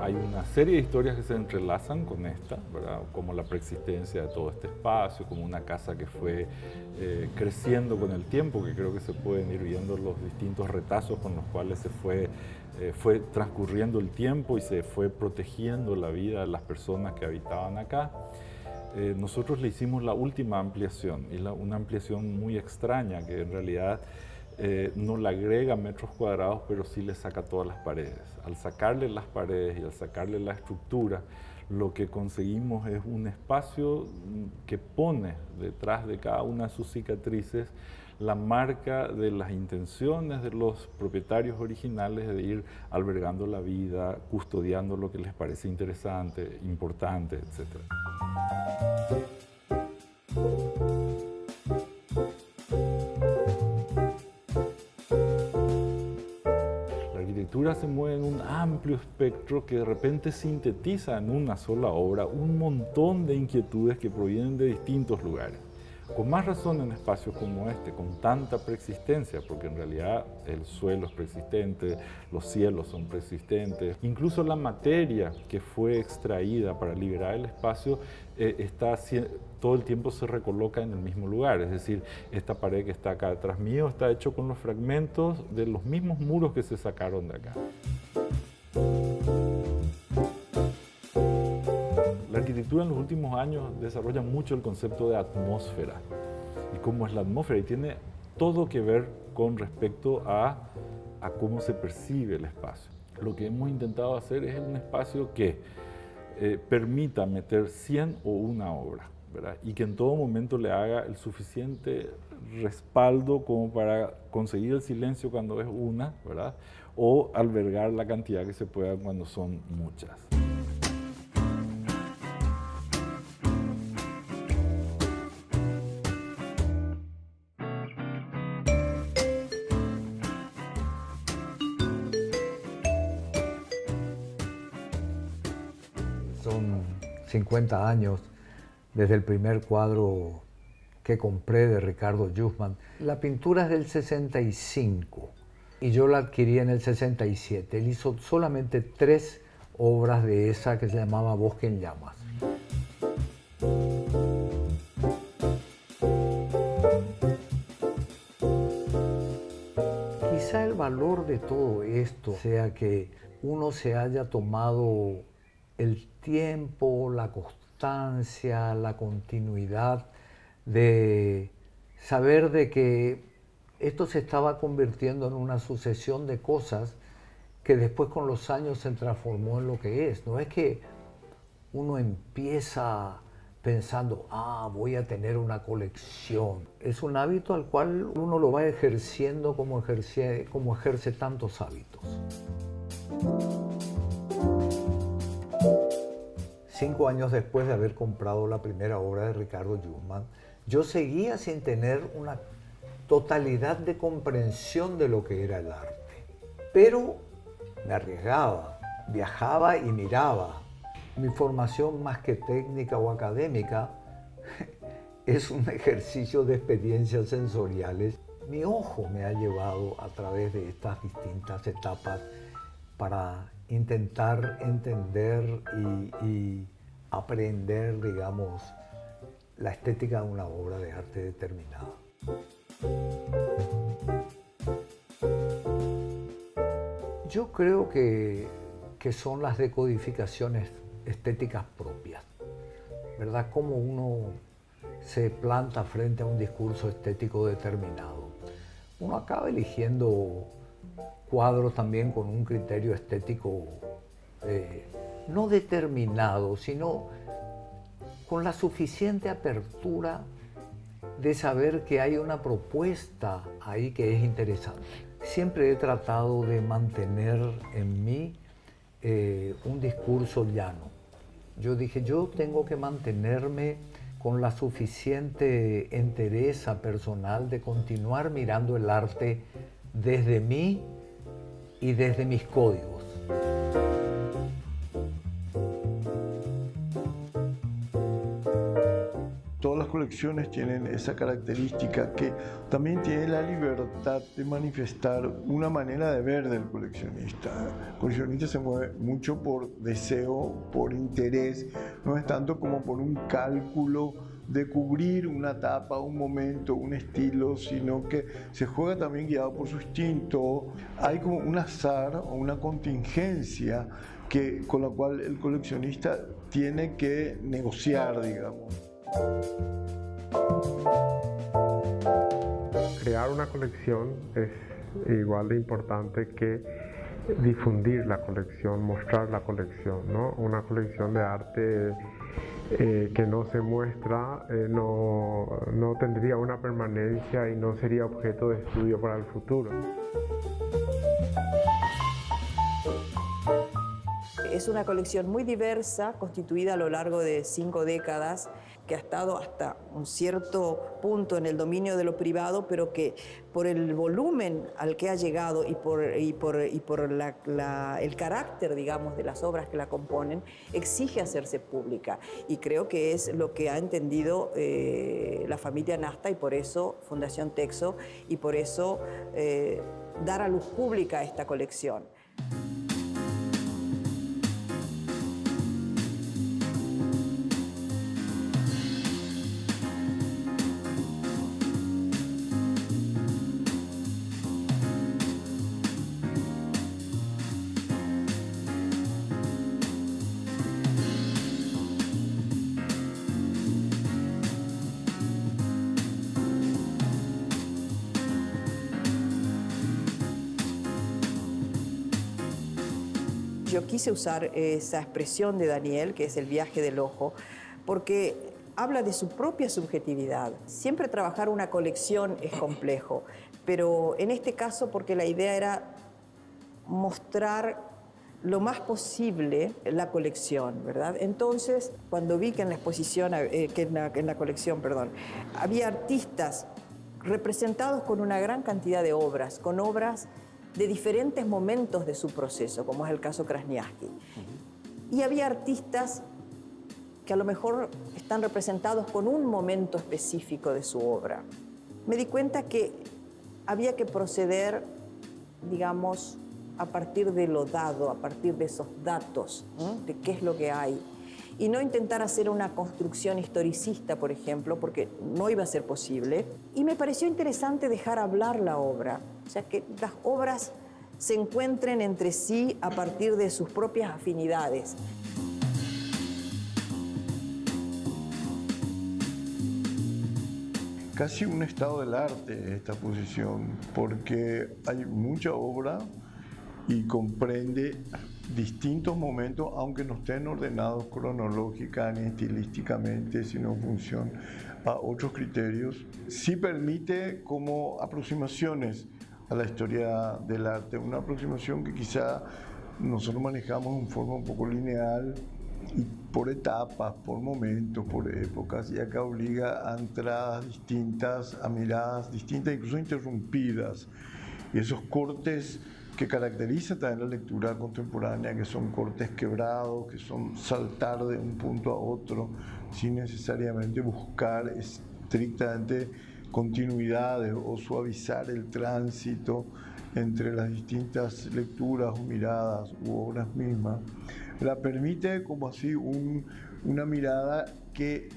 Hay una serie de historias que se entrelazan con esta, ¿verdad? Como la preexistencia de todo este espacio, como una casa que fue creciendo con el tiempo, que creo que se pueden ir viendo los distintos retazos con los cuales fue transcurriendo el tiempo y se fue protegiendo la vida de las personas que habitaban acá. Nosotros le hicimos la última ampliación, y una ampliación muy extraña que en realidad no le agrega metros cuadrados, pero sí le saca todas las paredes. Al sacarle las paredes y al sacarle la estructura, lo que conseguimos es un espacio que pone detrás de cada una de sus cicatrices la marca de las intenciones de los propietarios originales de ir albergando la vida, custodiando lo que les parece interesante, importante, etc. La arquitectura se mueve en un amplio espectro que de repente sintetiza en una sola obra un montón de inquietudes que provienen de distintos lugares. Con más razón en espacios como este, con tanta preexistencia, porque en realidad el suelo es preexistente, los cielos son preexistentes, incluso la materia que fue extraída para liberar el espacio todo el tiempo se recoloca en el mismo lugar. Es decir, esta pared que está acá detrás mío está hecho con los fragmentos de los mismos muros que se sacaron de acá. La arquitectura en los últimos años desarrolla mucho el concepto de atmósfera y cómo es la atmósfera, y tiene todo que ver con respecto a cómo se percibe el espacio. Lo que hemos intentado hacer es un espacio que permita meter 100 o una obra, ¿verdad? Y que en todo momento le haga el suficiente respaldo como para conseguir el silencio cuando es una, ¿verdad? O albergar la cantidad que se pueda cuando son muchas. Son 50 años desde el primer cuadro que compré de Ricardo Yussman. La pintura es del 65 y yo la adquirí en el 67. Él hizo solamente 3 obras de esa que se llamaba Bosque en Llamas. Quizá el valor de todo esto sea que uno se haya tomado el tiempo, la constancia, la continuidad de saber de que esto se estaba convirtiendo en una sucesión de cosas que después con los años se transformó en lo que es. No es que uno empieza pensando, voy a tener una colección. Es un hábito al cual uno lo va ejerciendo como ejerce tantos hábitos. 5 años después de haber comprado la primera obra de Ricardo Yussman, yo seguía sin tener una totalidad de comprensión de lo que era el arte. Pero me arriesgaba, viajaba y miraba. Mi formación, más que técnica o académica, es un ejercicio de experiencias sensoriales. Mi ojo me ha llevado a través de estas distintas etapas para intentar entender y aprender, digamos, la estética de una obra de arte determinada. Yo creo que son las decodificaciones estéticas propias, ¿verdad? Cómo uno se planta frente a un discurso estético determinado. Uno acaba eligiendo cuadros también con un criterio estético no determinado, sino con la suficiente apertura de saber que hay una propuesta ahí que es interesante. Siempre he tratado de mantener en mí un discurso llano. Yo dije, yo tengo que mantenerme con la suficiente entereza personal de continuar mirando el arte desde mí y desde mis códigos. Todas las colecciones tienen esa característica que también tiene la libertad de manifestar una manera de ver del coleccionista. El coleccionista se mueve mucho por deseo, por interés, no es tanto como por un cálculo de cubrir una etapa, un momento, un estilo, sino que se juega también guiado por su instinto. Hay como un azar o una contingencia con la cual el coleccionista tiene que negociar, digamos. Crear una colección es igual de importante que difundir la colección, mostrar la colección, ¿no? Una colección de arte que no se muestra no tendría una permanencia y no sería objeto de estudio para el futuro. Es una colección muy diversa, constituida a lo largo de 5 décadas, que ha estado hasta un cierto punto en el dominio de lo privado, pero que por el volumen al que ha llegado y por el carácter, digamos, de las obras que la componen, exige hacerse pública. Y creo que es lo que ha entendido la familia Nasta, y por eso Fundación Texo, y por eso dar a luz pública a esta colección. Yo quise usar esa expresión de Daniel, que es el viaje del ojo, porque habla de su propia subjetividad. Siempre trabajar una colección es complejo, pero en este caso porque la idea era mostrar lo más posible la colección, ¿verdad? Entonces, cuando vi que en la exposición, en la colección, había artistas representados con una gran cantidad de obras, con obras de diferentes momentos de su proceso, como es el caso Krasniansky. Y había artistas que a lo mejor están representados con un momento específico de su obra. Me di cuenta que había que proceder, digamos, a partir de lo dado, a partir de esos datos, de qué es lo que hay. Y no intentar hacer una construcción historicista, por ejemplo, porque no iba a ser posible. Y me pareció interesante dejar hablar la obra, o sea, que las obras se encuentren entre sí a partir de sus propias afinidades. Casi un estado del arte esta posición, porque hay mucha obra y comprende distintos momentos, aunque no estén ordenados cronológica ni estilísticamente, sino en función a otros criterios. Sí permite como aproximaciones a la historia del arte, una aproximación que quizá nosotros manejamos en forma un poco lineal y por etapas, por momentos, por épocas, y acá obliga a entradas distintas, a miradas distintas, incluso interrumpidas. Y esos cortes que caracterizan también la lectura contemporánea, que son cortes quebrados, que son saltar de un punto a otro, sin necesariamente buscar estrictamente continuidades o suavizar el tránsito entre las distintas lecturas o miradas u obras mismas, la permite como así una mirada que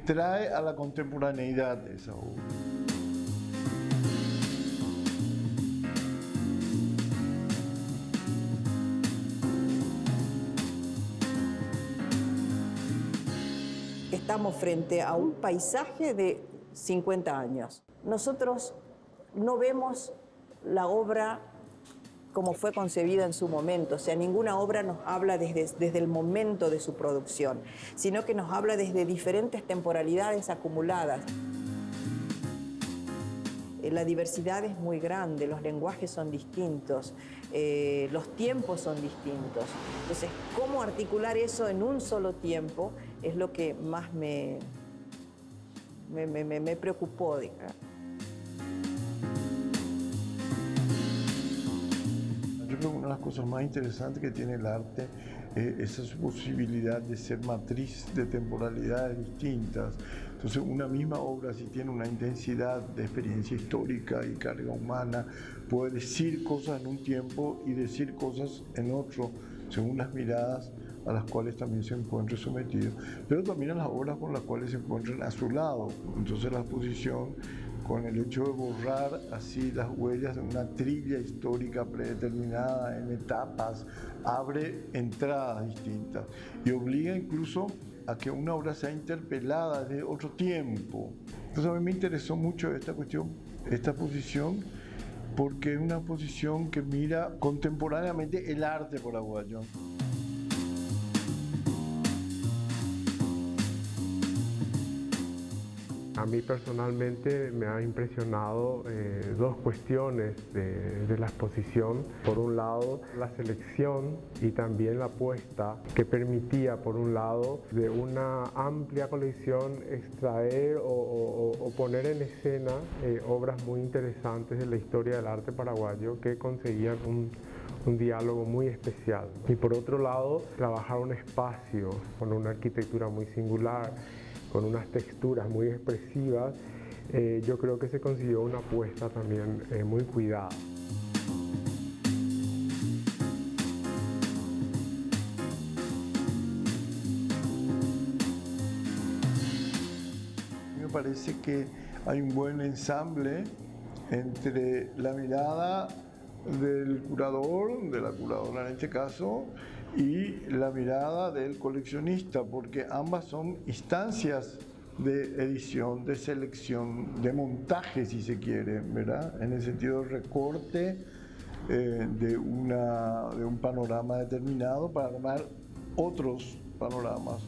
trae a la contemporaneidad de esa obra. Estamos frente a un paisaje de 50 años. Nosotros no vemos la obra como fue concebida en su momento, o sea, ninguna obra nos habla desde el momento de su producción, sino que nos habla desde diferentes temporalidades acumuladas. la diversidad es muy grande, los lenguajes son distintos, los tiempos son distintos. Entonces, cómo articular eso en un solo tiempo es lo que más me preocupó. Yo creo que una de las cosas más interesantes que tiene el arte es esa posibilidad de ser matriz de temporalidades distintas. Entonces, una misma obra, si tiene una intensidad de experiencia histórica y carga humana, puede decir cosas en un tiempo y decir cosas en otro, según las miradas a las cuales también se encuentre sometido, pero también a las obras con las cuales se encuentren a su lado. Entonces, la exposición, con el hecho de borrar así las huellas de una trilla histórica predeterminada en etapas, abre entradas distintas y obliga incluso a que una obra sea interpelada de otro tiempo. Entonces, a mí me interesó mucho esta cuestión, esta exposición, porque es una exposición que mira contemporáneamente el arte paraguayo. A mí personalmente me ha impresionado dos cuestiones de la exposición. Por un lado, la selección y también la apuesta que permitía, por un lado, de una amplia colección extraer o poner en escena obras muy interesantes de la historia del arte paraguayo que conseguían un diálogo muy especial. Y por otro lado, trabajar un espacio con una arquitectura muy singular, con unas texturas muy expresivas, yo creo que se consiguió una apuesta también muy cuidada. Me parece que hay un buen ensamble entre la mirada del curador, de la curadora en este caso, y la mirada del coleccionista, porque ambas son instancias de edición, de selección, de montaje, si se quiere, ¿verdad? En el sentido de recorte de un panorama determinado para armar otros panoramas.